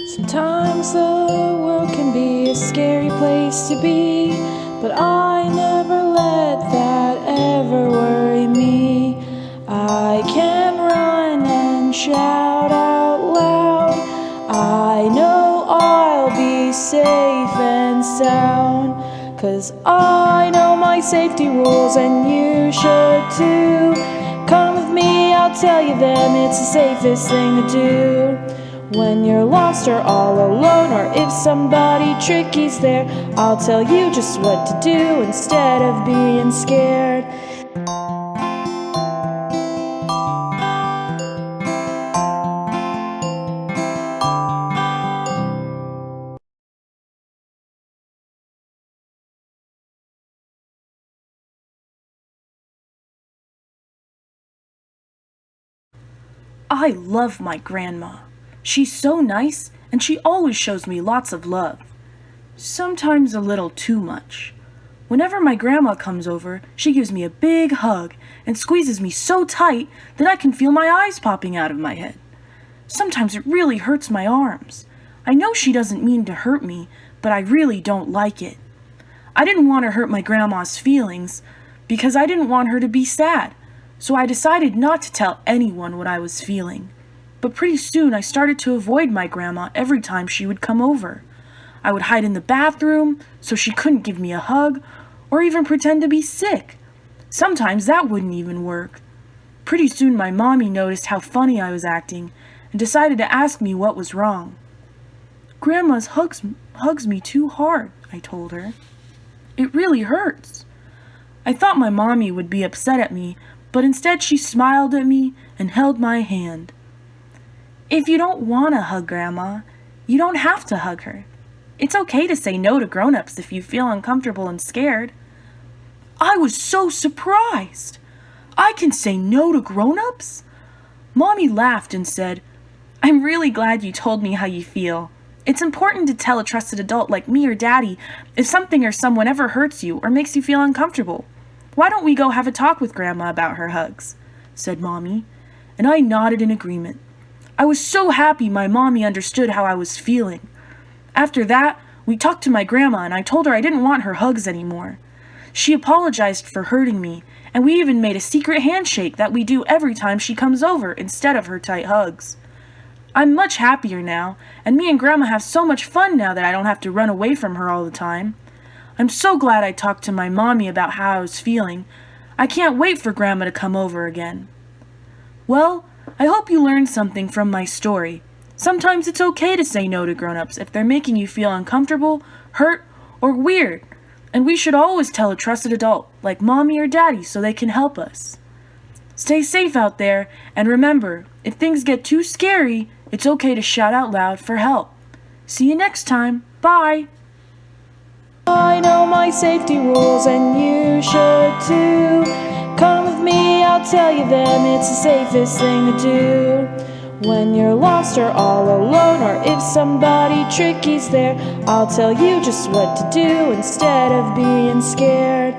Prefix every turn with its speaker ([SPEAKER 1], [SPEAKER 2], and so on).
[SPEAKER 1] Sometimes the world can be a scary place to be, but I never let that ever worry me. I can run and shout out loud. I know I'll be safe and sound, 'cause I know my safety rules and you should too. Come with me, I'll tell you them, it's the safest thing to do. When you're lost or all alone, or if somebody tricky's there, I'll tell you just what to do instead of being scared.
[SPEAKER 2] I love my grandma. She's so nice, and she always shows me lots of love. Sometimes a little too much. Whenever my grandma comes over, she gives me a big hug and squeezes me so tight that I can feel my eyes popping out of my head. Sometimes it really hurts my arms. I know she doesn't mean to hurt me, but I really don't like it. I didn't want to hurt my grandma's feelings because I didn't want her to be sad. So I decided not to tell anyone what I was feeling. But pretty soon I started to avoid my grandma every time she would come over. I would hide in the bathroom so she couldn't give me a hug, or even pretend to be sick. Sometimes that wouldn't even work. Pretty soon my mommy noticed how funny I was acting and decided to ask me what was wrong. "Grandma's hugs me too hard," I told her. "It really hurts." I thought my mommy would be upset at me, but instead she smiled at me and held my hand. "If you don't want to hug Grandma, you don't have to hug her. It's okay to say no to grown-ups if you feel uncomfortable and scared." I was so surprised. I can say no to grown-ups? Mommy laughed and said, "I'm really glad you told me how you feel. It's important to tell a trusted adult like me or Daddy if something or someone ever hurts you or makes you feel uncomfortable. Why don't we go have a talk with Grandma about her hugs?" said Mommy, and I nodded in agreement. I was so happy my Mommy understood how I was feeling. After that, we talked to my grandma and I told her I didn't want her hugs anymore. She apologized for hurting me, and we even made a secret handshake that we do every time she comes over instead of her tight hugs. I'm much happier now, and me and Grandma have so much fun now that I don't have to run away from her all the time. I'm so glad I talked to my Mommy about how I was feeling. I can't wait for Grandma to come over again. Well, I hope you learned something from my story. Sometimes it's okay to say no to grown-ups if they're making you feel uncomfortable, hurt, or weird. And we should always tell a trusted adult, like Mommy or Daddy, so they can help us. Stay safe out there, and remember, if things get too scary, it's okay to shout out loud for help. See you next time. Bye!
[SPEAKER 1] I know my safety rules and you should too. Come with me, I'll tell you them, it's the safest thing to do. When you're lost or all alone, or if somebody tricky's there, I'll tell you just what to do instead of being scared.